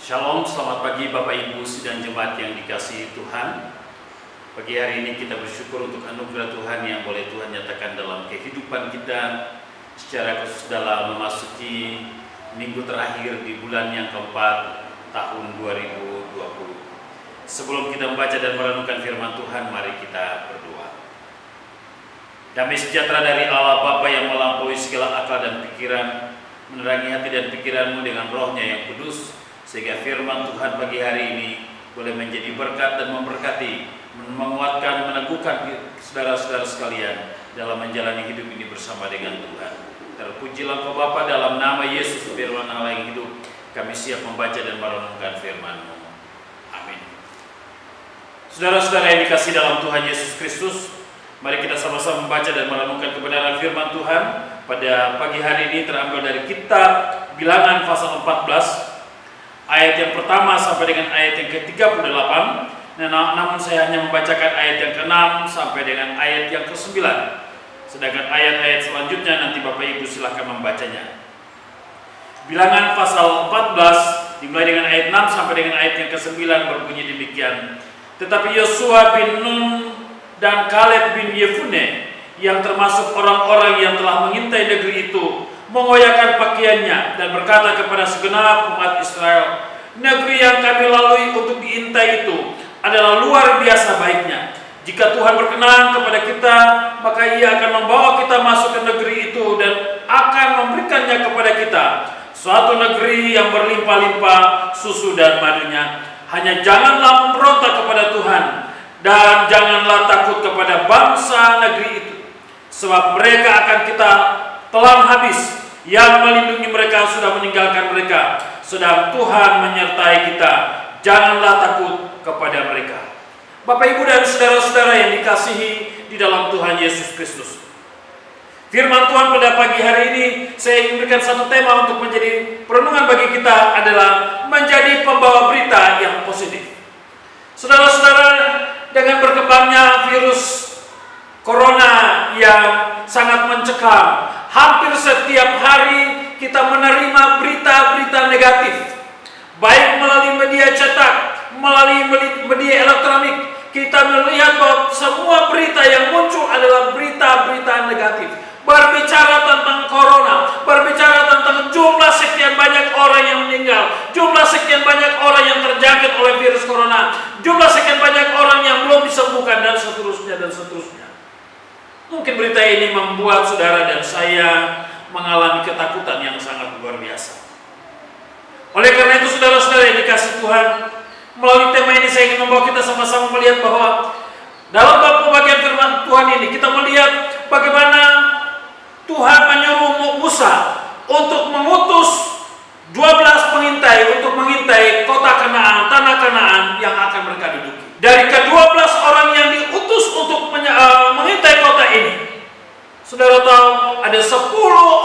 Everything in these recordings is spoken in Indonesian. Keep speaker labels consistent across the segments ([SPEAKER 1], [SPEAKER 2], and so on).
[SPEAKER 1] Shalom, selamat pagi Bapak Ibu sidang jemaat yang dikasihi Tuhan. Pagi hari ini kita bersyukur untuk anugerah Tuhan yang boleh Tuhan nyatakan dalam kehidupan kita, secara khusus dalam memasuki minggu terakhir di bulan yang keempat tahun 2020. Sebelum kita membaca dan merenungkan firman Tuhan, mari kita berdoa. Damai sejahtera dari Allah Bapa yang melampaui segala akal dan pikiran, menerangi hati dan pikiranmu dengan rohnya yang kudus, sehingga firman Tuhan pagi hari ini boleh menjadi berkat dan memberkati, menguatkan, meneguhkan saudara-saudara sekalian dalam menjalani hidup ini bersama dengan Tuhan. Terpujilah Engkau Bapa, dalam nama Yesus firman Allah yang hidup, kami siap membaca dan merenungkan firman-Mu. Amin. Saudara-saudara yang dikasihi dalam Tuhan Yesus Kristus, mari kita sama-sama membaca dan merenungkan kebenaran firman Tuhan pada pagi hari ini, terambil dari kitab Bilangan pasal 14 ayat yang pertama sampai dengan ayat yang ke-38. Namun saya hanya membacakan ayat yang ke-6 sampai dengan ayat yang ke-9. Sedangkan ayat-ayat selanjutnya nanti Bapak Ibu silahkan membacanya. Bilangan pasal 14 dimulai dengan ayat 6 sampai dengan ayat yang ke-9 berbunyi demikian. Tetapi Yosua bin Nun dan Kaleb bin Yefune, yang termasuk orang-orang yang telah mengintai negeri itu, mengoyakkan pakaiannya dan berkata kepada segenap umat Israel, negeri yang kami lalui untuk diintai itu adalah luar biasa baiknya. Jika Tuhan berkenan kepada kita, maka Ia akan membawa kita masuk ke negeri itu dan akan memberikannya kepada kita, suatu negeri yang berlimpah-limpah susu dan madunya. Hanya janganlah memberontak kepada Tuhan, dan janganlah takut kepada bangsa negeri itu, sebab mereka akan kita telan habis. Yang melindungi mereka sudah meninggalkan mereka, sedang Tuhan menyertai kita. Janganlah takut kepada mereka. Bapak, Ibu, dan saudara-saudara yang dikasihi di dalam Tuhan Yesus Kristus, firman Tuhan pada pagi hari ini saya ingin berikan satu tema untuk menjadi perenungan bagi kita, adalah menjadi pembawa berita yang positif. Saudara-saudara, dengan berkembangnya virus Corona yang sangat mencekam, hampir setiap hari kita menerima berita-berita negatif, baik melalui media cetak, melalui media elektronik. Kita melihat bahwa semua berita yang muncul adalah berita-berita negatif, berbicara tentang Corona, berbicara tentang jumlah sekian banyak orang yang meninggal, jumlah sekian banyak orang yang terjangkit oleh virus Corona, jumlah sekian banyak orang yang belum disembuhkan, dan seterusnya dan seterusnya. Mungkin berita ini membuat saudara dan saya mengalami ketakutan yang sangat luar biasa. Oleh karena itu, saudara-saudara yang dikasihi Tuhan, melalui tema ini saya ingin membawa kita sama-sama melihat bahwa dalam bab pembagian firman Tuhan ini kita melihat bagaimana Tuhan menyuruh Musa untuk mengutus 12 pengintai untuk mengintai kota Kanaan, tanah Kanaan yang akan mereka duduki. Dari ke-12 orang yang diutus untuk mengintai kota ini, saudara tahu ada 10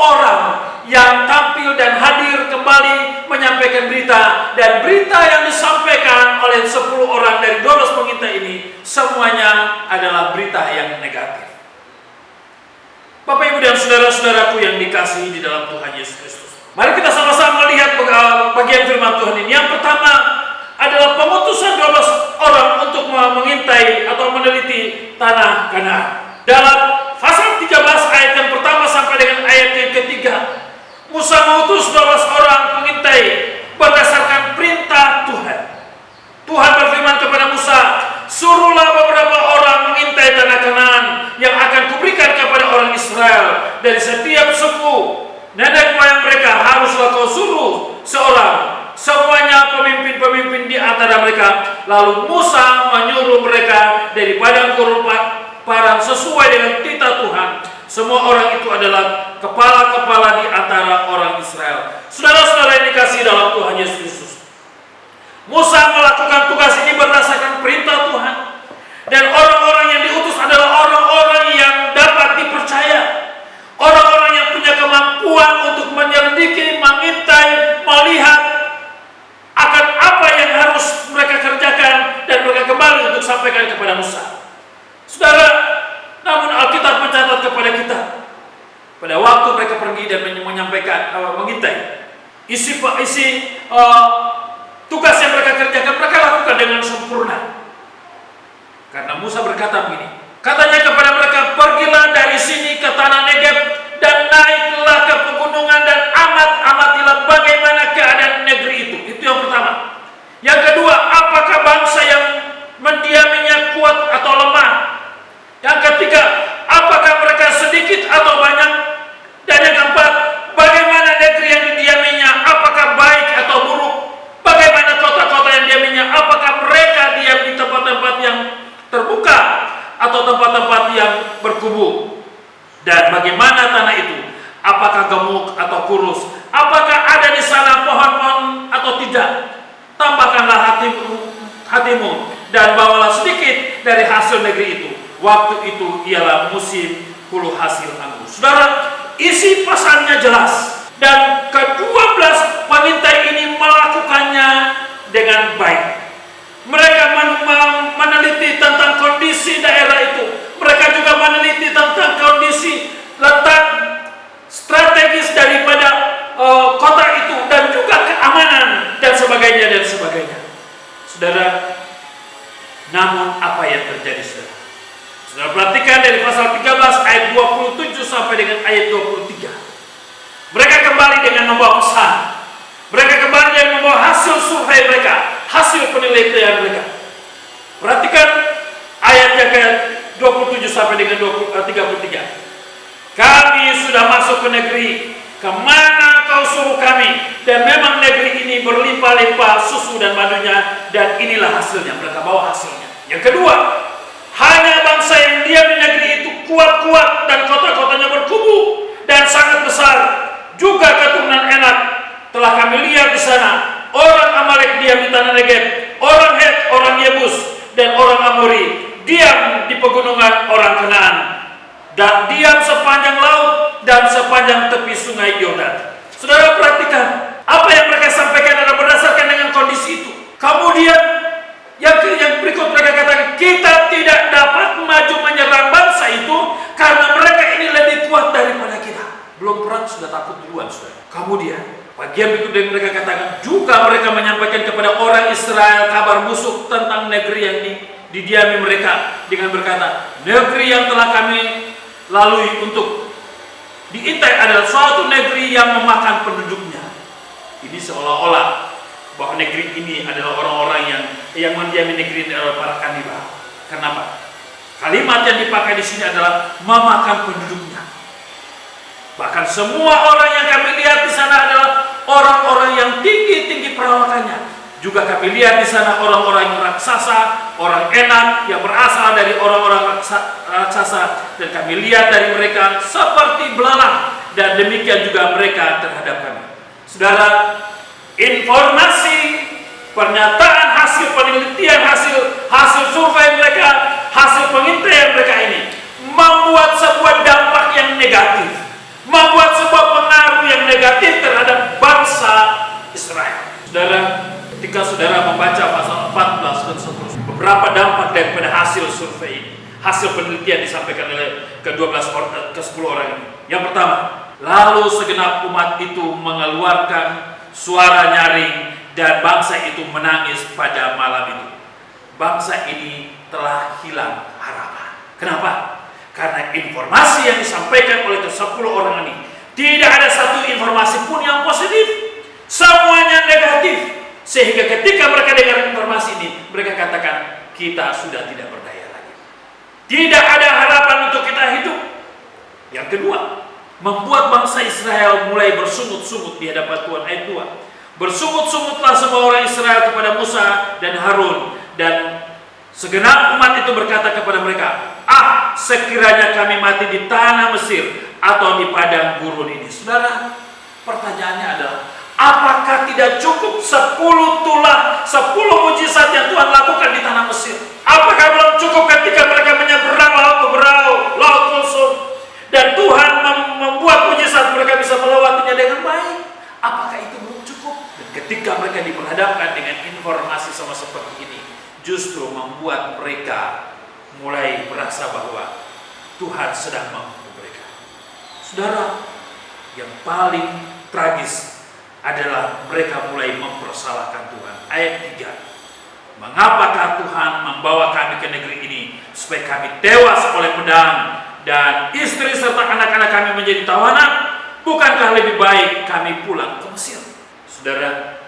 [SPEAKER 1] orang yang tampil dan hadir kembali menyampaikan berita, dan berita yang disampaikan oleh 10 orang dari 12 pengintai ini semuanya adalah berita yang negatif. Bapak, Ibu, dan saudara-saudaraku yang dikasihi di dalam Tuhan Yesus Kristus, mari kita sama-sama melihat bagian firman Tuhan ini. Yang pertama adalah pengutusan 12 orang untuk mengintai atau meneliti tanah Kanaan. Dalam pasal 13 ayat yang pertama sampai dengan ayat yang ketiga, Musa mengutus 12 orang pengintai berdasarkan perintah Tuhan. Tuhan berfirman kepada Musa, suruhlah beberapa orang mengintai tanah Kanaan yang akan kuberikan kepada orang Israel. Dari setiap suku, nenek moyang mereka haruslah kau suruh seorang, semuanya pemimpin-pemimpin di antara mereka. Lalu Musa menyuruh mereka dari padang gurun Paran sesuai dengan titah Tuhan. Semua orang itu adalah kepala-kepala di antara orang Israel. Saudara-saudara yang dikasihi dalam Tuhan Yesus Kristus, Musa melakukan tugas ini berdasarkan perintah Tuhan, dan orang-orang yang diutus adalah orang-orang yang dapat dipercaya, orang-orang yang punya kemampuan untuk menyelidiki, mengintai, melihat akan apa yang harus mereka kerjakan, dan mereka kembali untuk sampaikan kepada Musa. Saudara, namun Alkitab mencatat kepada kita, pada waktu mereka pergi dan menyampaikan, mengintai, isi tugas yang mereka kerjakan, mereka lakukan dengan sempurna. Karena Musa berkata begini, katanya kepada mereka, pergilah dari sini ke tanah Negeb dan naiklah ke pegunungan dan amatilah bagaimana keadaan negeri itu. Itu yang pertama. Yang kedua, apakah bangsa yang mendiaminya kuat atau lemah? Yang ketiga, apakah mereka sedikit atau banyak? Dan yang keempat, bagaimana negeri yang didiaminya, apakah baik atau buruk? Bagaimana kota-kota yang diaminya, apakah mereka diam di tempat-tempat yang terbuka atau tempat-tempat yang berkubu? Dan bagaimana tanah itu, apakah gemuk atau kurus? Apakah ada di sana pohon-pohon atau tidak? Tambahkanlah hatimu dan bawalah sedikit dari hasil negeri itu. Waktu itu ialah musim hulu hasil anggur. Saudara, isi pesannya jelas, dan ke-12 pengintai ini melakukannya dengan baik. Mereka meneliti tentang kondisi daerah itu. Mereka juga meneliti tentang kondisi letak strategis daripada kota itu, dan juga keamanan dan sebagainya dan sebagainya. Saudara, namun apa yang terjadi, saudara? Saudara perhatikan dari pasal 13 ayat 27 sampai dengan ayat 23. Mereka kembali dengan membawa pesan. Mereka kembali dengan membawa hasil survei mereka, hasil penelitian mereka. Perhatikan ayatnya ke 27 sampai dengan 33. Kami sudah masuk ke negeri kemana kau suruh kami, dan memang negeri ini berlimpah-limpah susu dan madunya, dan inilah hasilnya. Mereka bawa hasilnya. Yang kedua, hanya bangsa yang diam di negeri itu kuat-kuat, dan kota-kotanya berkubu dan sangat besar. Juga keturunan Enak telah kami lihat di sana. Orang Amalek diam di tanah Negeb, orang Het, orang Yebus, dan orang Amori diam di pegunungan orang Kanaan, dan diam sepanjang laut dan sepanjang tepi sungai Yordan. Saudara perhatikan, apa yang mereka sampaikan adalah berdasarkan dengan kondisi itu. Kemudian yang berikut mereka katakan, kita tidak dapat maju menyerang bangsa itu karena mereka ini lebih kuat daripada kita. Belum perang sudah takut duluan, saudara. Kemudian bagian berikut dari mereka katakan, juga mereka menyampaikan kepada orang Israel kabar busuk tentang negeri yang didiami mereka dengan berkata, negeri yang telah kami lalui untuk diintai adalah suatu negeri yang memakan penduduknya. Ini seolah-olah bahwa negeri ini adalah orang-orang yang mendiami negeri ini adalah para kanibal. Kenapa? Kalimat yang dipakai di sini adalah memakan penduduknya. Bahkan semua orang yang kami lihat di sana adalah orang-orang yang tinggi-tinggi perawakannya. Juga kami lihat di sana orang-orang yang raksasa, orang Enak yang berasal dari orang-orang raksasa, dan kami lihat dari mereka seperti belalang, dan demikian juga mereka terhadap kami. Saudara, informasi, pernyataan, hasil penelitian, hasil survei mereka, hasil pengintaian mereka ini membuat sebuah dampak yang negatif, membuat sebuah pengaruh yang negatif terhadap bangsa Israel. Saudara, ketika saudara membaca pasal 14 dan seterusnya, beberapa dampak daripada hasil survei ini, hasil penelitian disampaikan oleh ke-10 orang ini. Yang pertama, lalu segenap umat itu mengeluarkan suara nyaring, dan bangsa itu menangis pada malam itu. Bangsa ini telah hilang harapan. Kenapa? Karena informasi yang disampaikan oleh ke-10 orang ini, tidak ada satu informasi pun yang positif. Semuanya negatif. Sehingga ketika mereka dengar informasi ini, mereka katakan, kita sudah tidak berdaya lagi. Tidak ada harapan untuk kita hidup. Yang kedua, membuat bangsa Israel mulai bersungut-sungut di hadapan Tuhan. Ayat 2. Bersungut-sungutlah semua orang Israel kepada Musa dan Harun, dan segenap umat itu berkata kepada mereka, sekiranya kami mati di tanah Mesir atau di padang gurun ini. Saudara, pertanyaannya adalah, apakah tidak cukup 10 mujizat yang Tuhan lakukan di tanah Mesir? Apakah belum cukup ketika mereka menyeberang laut Berau, laut Kulsum, dan Tuhan membuat mujizat mereka bisa melewatinya dengan baik? Apakah itu belum cukup? Dan ketika mereka diperhadapkan dengan informasi sama seperti ini, justru membuat mereka mulai merasa bahwa Tuhan sedang menghukum mereka. Saudara, yang paling tragis adalah mereka mulai mempersalahkan Tuhan. Ayat 3. Mengapakah Tuhan membawa kami ke negeri ini supaya kami tewas oleh pedang dan istri serta anak-anak kami menjadi tawanan? Bukankah lebih baik kami pulang ke Mesir? Saudara,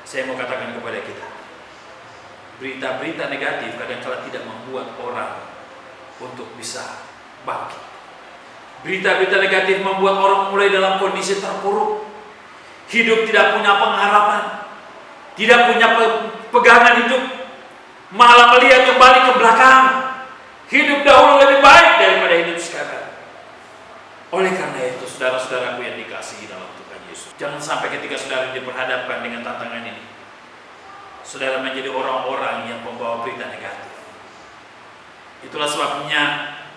[SPEAKER 1] saya mau katakan kepada kita, berita-berita negatif kadang-kala tidak membuat orang untuk bisa bangkit. Berita-berita negatif membuat orang mulai dalam kondisi terpuruk, hidup tidak punya pengharapan, tidak punya pegangan hidup, malah melihat kembali ke belakang. Hidup dahulu lebih baik daripada hidup sekarang. Oleh karena itu, saudara-saudaraku yang dikasihi dalam Tuhan Yesus, jangan sampai ketika saudara diperhadapkan dengan tantangan ini, saudara menjadi orang-orang yang membawa berita negatif. Itulah sebabnya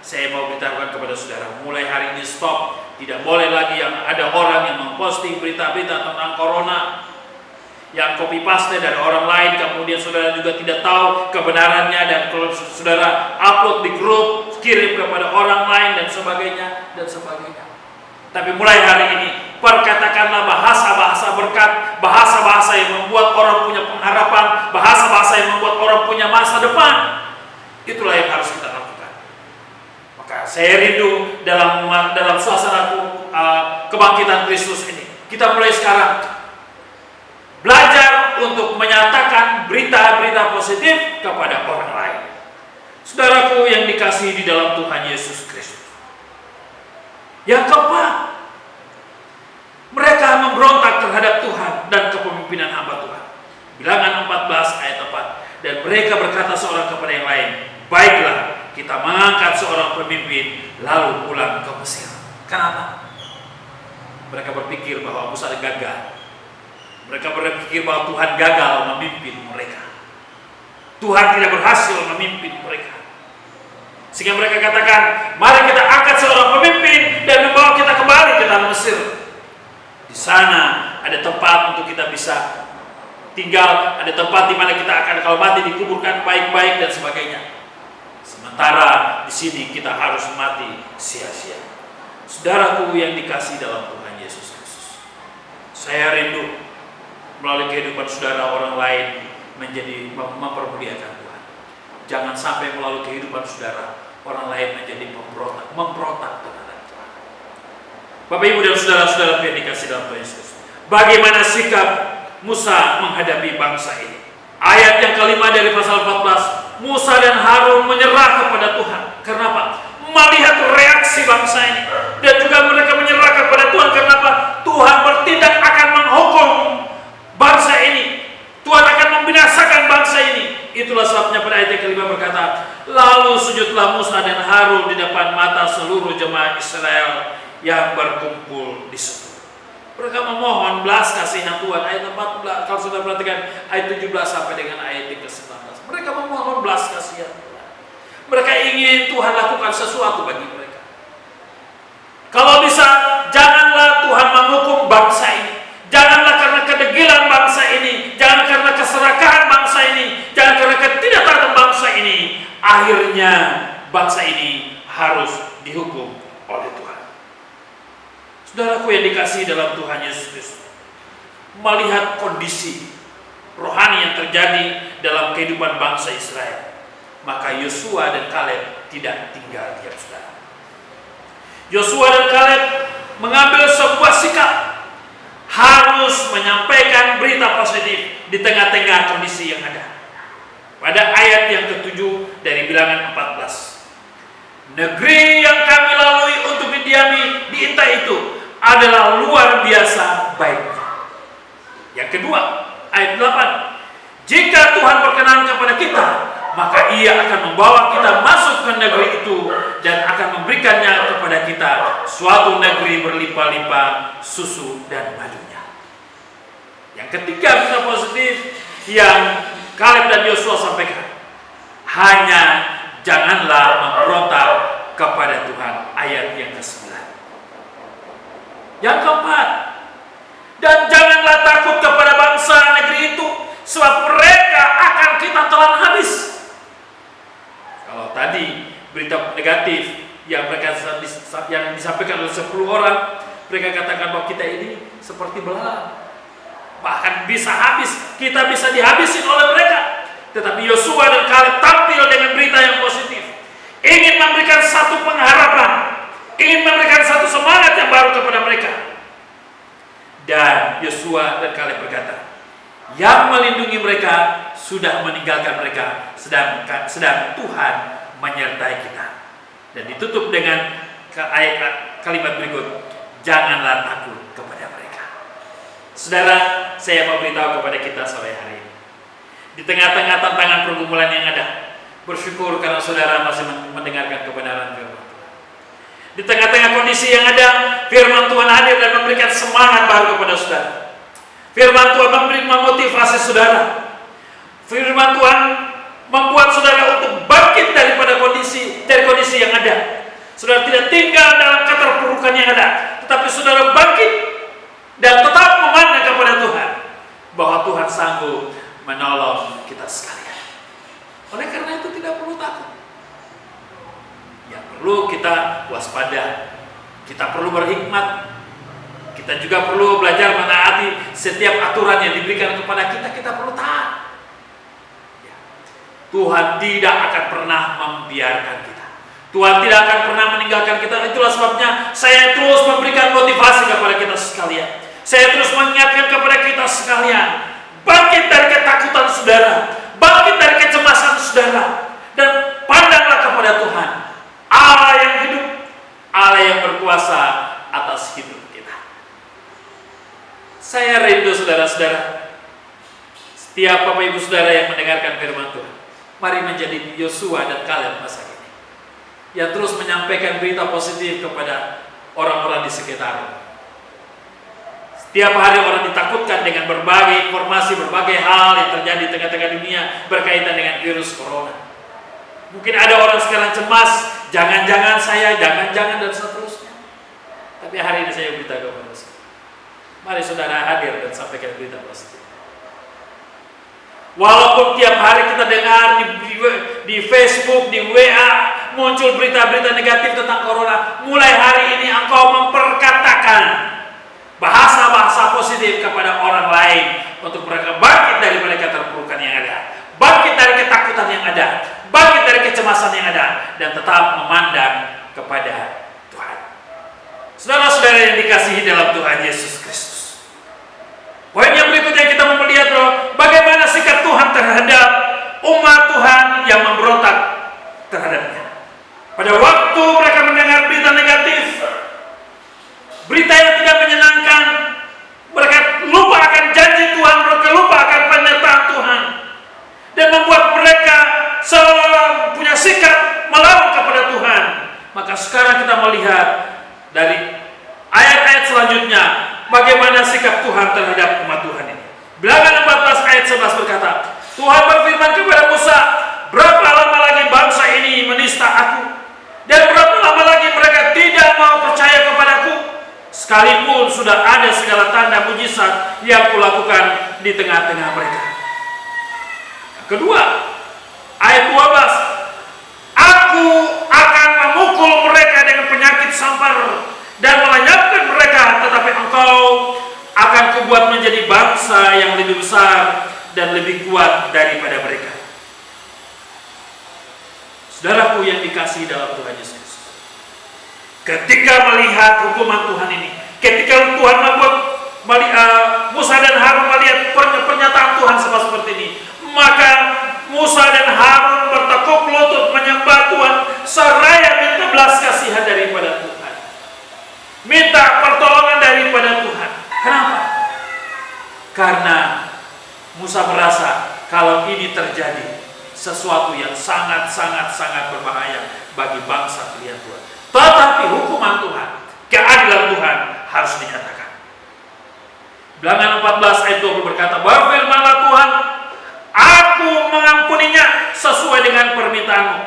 [SPEAKER 1] saya mau beritahukan kepada saudara, mulai hari ini stop. Tidak boleh lagi yang ada orang yang memposting berita-berita tentang corona, yang copy paste dari orang lain, kemudian saudara juga tidak tahu kebenarannya, dan kalau saudara upload di grup, kirim kepada orang lain dan sebagainya dan sebagainya. Tapi mulai hari ini perkatakanlah bahasa-bahasa berkat, bahasa-bahasa yang membuat orang punya pengharapan, bahasa-bahasa yang membuat orang punya masa depan. Itulah yang harus kita lakukan. Maka saya rindu dalam suasana kebangkitan Kristus ini, kita mulai sekarang belajar untuk menyatakan berita-berita positif kepada orang lain. Saudaraku yang dikasihi di dalam Tuhan Yesus Kristus. Yang keempat, mereka memberontak terhadap Tuhan dan kepemimpinan hamba Tuhan. Bilangan 14 ayat 4. Dan mereka berkata seorang kepada yang lain, baiklah, kita mengangkat seorang pemimpin lalu pulang ke Mesir. Kenapa? Mereka berpikir bahwa Musa gagal. Mereka berpikir bahwa Tuhan gagal memimpin mereka. Tuhan tidak berhasil memimpin mereka. Sehingga mereka katakan, mari kita angkat seorang pemimpin dan membawa kita kembali ke tanah Mesir. Di sana ada tempat untuk kita bisa tinggal, ada tempat di mana kita akan kalau mati dikuburkan baik-baik dan sebagainya. Sementara di sini kita harus mati sia-sia. Saudaraku yang dikasihi dalam Tuhan Yesus Kristus, saya rindu melalui kehidupan saudara orang lain menjadi mempermuliakan Tuhan. Jangan sampai melalui kehidupan saudara orang lain menjadi memberontak terhadap Tuhan. Bapak Ibu dan saudara-saudara yang dikasihi dalam Tuhan Yesus, bagaimana sikap Musa menghadapi bangsa ini? Ayat yang kelima dari pasal 14, Musa dan Harun menyerah kepada Tuhan. Kenapa? Melihat reaksi bangsa ini, dan juga mereka menyerah kepada Tuhan. Kenapa? Tuhan bertindak akan menghukum bangsa ini. Tuhan akan membinasakan bangsa ini. Itulah sebabnya pada ayat yang kelima berkata, lalu sujudlah Musa dan Harun di depan mata seluruh jemaah Israel yang berkumpul di situ. Mereka memohon belas kasihan Tuhan. Ayat 14, kalau sudah perhatikan ayat 17 sampai dengan ayat yang ke-19. Mereka memohon belas kasihan Tuhan. Mereka ingin Tuhan lakukan sesuatu bagi mereka. Kalau bisa, janganlah Tuhan menghukum bangsa ini. Janganlah karena kedegilan bangsa ini, jangan karena keserakahan bangsa ini, jangan karena ketidaktaatan bangsa ini, akhirnya bangsa ini harus dihukum oleh Tuhan. Saudaraku yang dikasihi dalam Tuhan Yesus Kristus, melihat kondisi rohani yang terjadi dalam kehidupan bangsa Israel, maka Yosua dan Kaleb tidak tinggal diam, saudara. Yosua dan Kaleb mengambil sebuah sikap, harus menyampaikan berita positif di tengah-tengah kondisi yang ada. Pada ayat yang ke-7 dari Bilangan 14, negeri yang kami lalui untuk didiami di Intai itu adalah luar biasa baiknya. Yang kedua, ayat 8, jika Tuhan berkenan kepada kita, maka Ia akan membawa kita masuk ke negeri itu dan akan memberikannya kepada kita, suatu negeri berlimpah-limpah susu dan madunya. Yang ketiga, berita positif yang Kaleb dan Yosua sampaikan, hanya janganlah memberontak kepada Tuhan. Ayat yang ke-9. Yang keempat, dan janganlah takut kepada bangsa negeri itu, sebab mereka akan kita telan habis. Kalau tadi berita negatif yang mereka yang disampaikan oleh 10 orang, Mereka katakan bahwa kita ini seperti belalang, bahkan bisa habis, kita bisa dihabisin oleh mereka. Tetapi Yosua dan Kaleb tampil dengan berita yang positif, ingin memberikan satu pengharapan, ingin memberikan satu semangat yang baru kepada mereka. Dan Yosua dan Kaleb berkata, yang melindungi mereka sudah meninggalkan mereka, sedang Tuhan menyertai kita. Dan ditutup dengan ayat kalimat berikut, janganlah takut kepada mereka. Saudara, saya mau beritahu kepada kita sore hari ini, di tengah-tengah tantangan pergumulan yang ada, bersyukur karena saudara masih mendengarkan kebenaran firman Tuhan. Di tengah-tengah kondisi yang ada, firman Tuhan hadir dan memberikan semangat baru kepada saudara. Firman Tuhan memotivasi saudara. Firman Tuhan membuat saudara untuk bangkit dari kondisi yang ada. Saudara tidak tinggal dalam keterpurukan yang ada, tetapi saudara bangkit dan tetap memandang kepada Tuhan, bahwa Tuhan sanggup menolong kita sekalian. Oleh karena itu tidak perlu takut. Yang perlu kita waspada, kita perlu berhikmat, kita juga perlu belajar menaati setiap aturan yang diberikan kepada kita. Kita perlu taat. Tuhan tidak akan pernah membiarkan kita. Tuhan tidak akan pernah meninggalkan kita. Itulah sebabnya saya terus memberikan motivasi kepada kita sekalian. Saya terus mengingatkan kepada kita sekalian, bangkit dari ketakutan saudara, bangkit dari kecemasan saudara, dan pandanglah kepada Tuhan, Allah yang hidup, Allah yang berkuasa atas hidup kita. Saya rindu saudara-saudara, setiap Bapak Ibu Saudara yang mendengarkan firman Tuhan, mari menjadi Yosua dan Kaleb masa kini, yang terus menyampaikan berita positif kepada orang-orang di sekitar. Setiap hari orang ditakutkan dengan berbagai informasi, berbagai hal yang terjadi di tengah-tengah dunia berkaitan dengan virus corona. Mungkin ada orang sekarang cemas, jangan-jangan saya, jangan-jangan dan seterusnya. Tapi hari ini saya beritahu kepada saudara, mari saudara hadir dan sampaikan berita positif. Walaupun tiap hari kita dengar di Facebook, di WA, muncul berita-berita negatif tentang corona, mulai hari ini engkau memperkatakan bahasa-bahasa positif kepada orang lain untuk mereka bangkit dari mereka terpurukan yang ada, bangkit dari ketakutan yang ada, bangkit dari kecemasan yang ada, dan tetap memandang kepada Tuhan. Saudara-saudara yang dikasihi dalam Tuhan Yesus Kristus, poin yang berikutnya kita mau melihat loh, bagaimana sikap Tuhan terhadap umat Tuhan yang memberontak terhadapnya. Pada waktu mereka mendengar berita negatif, berita yang tidak menyenangkan, mereka lupa akan janji Tuhan, mereka lupa akan penyertaan Tuhan, dan membuat mereka selalu punya sikap melawan kepada Tuhan. Maka sekarang kita melihat dari ayat-ayat selanjutnya, bagaimana sikap Tuhan terhadap umat Tuhan ini. Bilangan 14 ayat 11 berkata, Tuhan berfirman kepada Musa, berapa lama lagi bangsa ini menista aku, dan berapa lama lagi mereka tidak mau percaya kepadaku, sekalipun sudah ada segala tanda mujizat yang kulakukan di tengah-tengah mereka. Kedua, ayat 12, aku akan memukul mereka dengan penyakit sampar dan melenyapkan mereka, tetapi engkau akan kubuat menjadi bangsa yang lebih besar dan lebih kuat daripada mereka. Saudaraku yang dikasihi dalam Tuhan Yesus, ketika melihat hukuman Tuhan ini, ketika Tuhan membuat Musa dan Harun melihat pernyataan Tuhan seperti ini, maka Musa dan Harun bertekuk lutut menyembah Tuhan seraya minta belas kasihan daripada Tuhan, minta pertolongan daripada Tuhan. Kenapa? Karena Musa merasa kalau ini terjadi, sesuatu yang sangat berbahaya bagi bangsa pilihan Tuhan. Tetapi hukuman Tuhan, keadilan Tuhan harus dinyatakan. Bilangan 14 ayat 20 berkata, berfirmanlah Tuhan, aku mengampuninya sesuai dengan permintaanmu.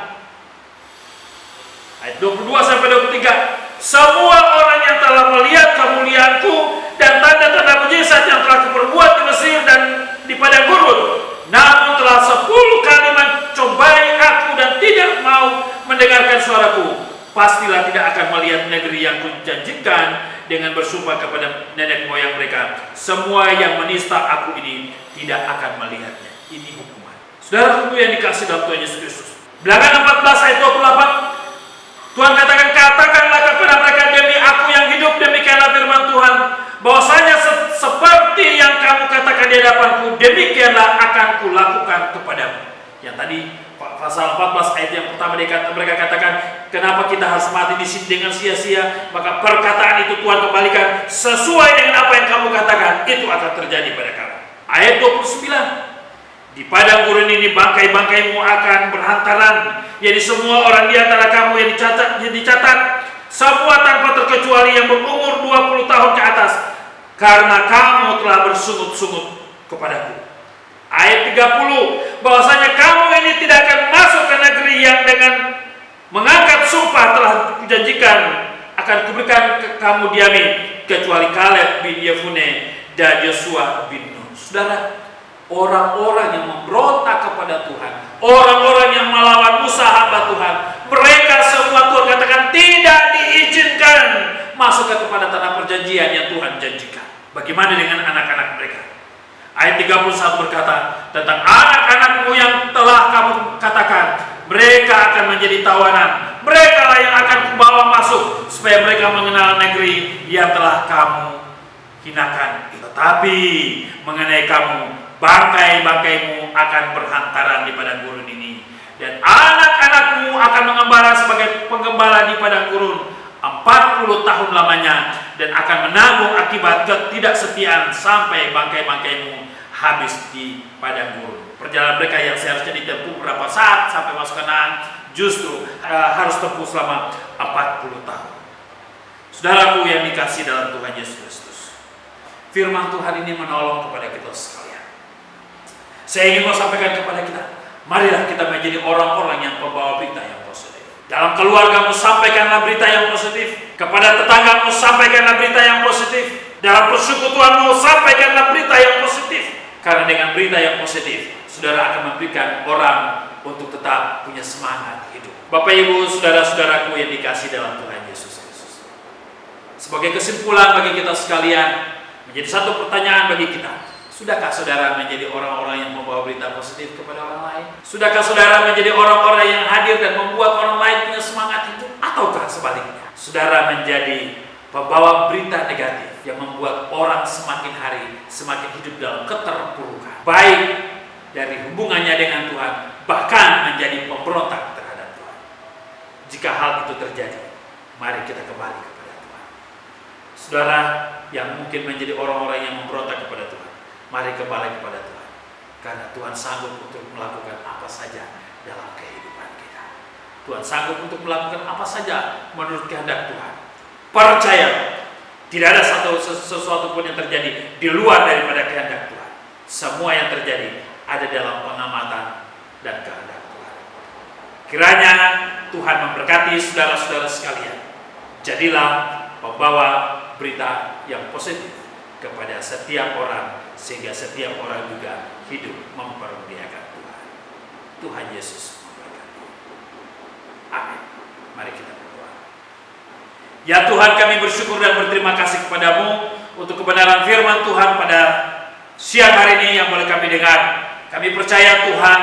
[SPEAKER 1] Ayat 22 sampai 23, semua orang yang telah melihat kemuliaanku dan tanda-tanda mujizat yang telah kuperbuat di Mesir dan di padang gurun, namun telah 10 kali mencobai aku dan tidak mau mendengarkan suaraku, pastilah tidak akan melihat negeri yang kujanjikan dengan bersumpah kepada nenek moyang mereka, semua yang menista aku ini tidak akan melihatnya. Ini hukuman. Saudara yang dikasih dalam Tuhan Yesus Kristus. Bilangan 14 ayat 28, Tuhan katakan, katakanlah kepada mereka, demi aku yang hidup, demikianlah firman Tuhan, bahwasanya seperti yang kamu katakan di hadapanku, demikianlah akan kulakukan kepadamu. Yang tadi pasal 14 ayat yang pertama mereka katakan, kenapa kita harus mati di sini dengan sia-sia? Maka perkataan itu Tuhan kembalikan, sesuai dengan apa yang kamu katakan, itu akan terjadi pada kamu. Ayat 29, di padang gurun ini bangkai-bangkaimu akan berhantaran, jadi semua orang di antara kamu yang dicatat, semua tanpa terkecuali yang berumur 20 tahun ke atas, karena kamu telah bersungut-sungut kepadaku. Ayat 30, bahwasanya kamu ini tidak akan masuk ke negeri yang dengan mengangkat sumpah telah kujanjikan akan kuberikan kamu diami, kecuali Kaleb bin Yefune dan Yosua bin Nun. Saudara, orang-orang yang memberontak kepada Tuhan, orang-orang yang melawan Musa hamba Tuhan, mereka semua Tuhan katakan tidak diizinkan masuk kepada tanah perjanjian yang Tuhan janjikan. Bagaimana dengan anak-anak mereka? Ayat 31 berkata tentang anak-anakmu yang telah kamu katakan, mereka akan menjadi tawanan, mereka lah yang akan kubawa masuk, supaya mereka mengenal negeri yang telah kamu hinakan. Tetapi mengenai kamu, bangkai-bangkaimu akan berhantaran di padang gurun ini, dan anak-anakmu akan mengembala sebagai penggembala di padang gurun 40 tahun lamanya, dan akan menanggung akibat ketidaksetiaan sampai bangkai-bangkaimu habis di padang gurun. Perjalanan mereka yang seharusnya ditempuh berapa saat sampai masuk Kanaan, justru harus tempuh selama 40 tahun. Saudaraku yang dikasih dalam Tuhan Yesus Kristus, firman Tuhan ini menolong kepada kita sekalian. Saya ingin mau sampaikan kepada kita, marilah kita menjadi orang-orang yang membawa berita yang positif. Dalam keluargamu, sampaikanlah berita yang positif. Kepada tetanggamu, sampaikanlah berita yang positif. Dalam persekutuanmu, sampaikanlah berita yang positif. Karena dengan berita yang positif, saudara akan memberikan orang untuk tetap punya semangat hidup. Bapak Ibu, saudara-saudaraku yang dikasih dalam Tuhan Yesus Kristus, sebagai kesimpulan bagi kita sekalian, menjadi satu pertanyaan bagi kita. Sudahkah saudara menjadi orang-orang yang membawa berita positif kepada orang lain? Sudahkah saudara menjadi orang-orang yang hadir dan membuat orang lain punya semangat hidup? Ataukah sebaliknya, saudara menjadi pembawa berita negatif yang membuat orang semakin hari semakin hidup dalam keterpurukan, baik dari hubungannya dengan Tuhan, bahkan menjadi pemberontak terhadap Tuhan? Jika hal itu terjadi, mari kita kembali kepada Tuhan. Saudara yang mungkin menjadi orang-orang yang memberontak kepada Tuhan, mari kembali kepada Tuhan, karena Tuhan sanggup untuk melakukan apa saja dalam kehidupan kita. Tuhan sanggup untuk melakukan apa saja menurut kehendak Tuhan. Percaya, tidak ada sesuatu pun yang terjadi di luar daripada kehendak Tuhan. Semua yang terjadi ada dalam pengamatan dan kehendak Tuhan. Kiranya Tuhan memberkati saudara-saudara sekalian. Jadilah pembawa berita yang positif kepada setiap orang, sehingga setiap orang juga hidup mempermuliakan Tuhan. Tuhan Yesus memberkati. Amin. Mari kita berdoa. Ya Tuhan, kami bersyukur dan berterima kasih kepadamu untuk kebenaran firman Tuhan pada siang hari ini yang boleh kami dengar. Kami percaya Tuhan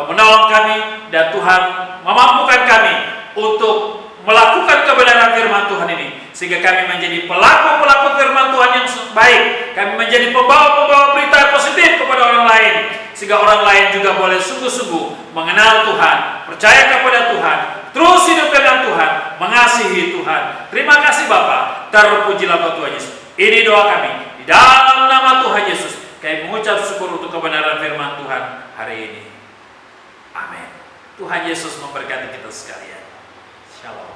[SPEAKER 1] menolong kami, dan Tuhan memampukan kami untuk melakukan kebenaran firman Tuhan ini, sehingga kami menjadi pelaku-pelaku firman Tuhan yang baik. Kami menjadi pembawa-pembawa berita positif kepada orang lain, sehingga orang lain juga boleh sungguh-sungguh mengenal Tuhan, percaya kepada Tuhan, terus hidup dengan Tuhan, mengasihi Tuhan. Terima kasih Bapa, terpujilah Kau Tuhan Yesus. Ini doa kami di dalam nama Tuhan Yesus. Kami mengucap syukur untuk kebenaran firman Tuhan hari ini. Amin. Tuhan Yesus memberkati kita sekalian. Shalom.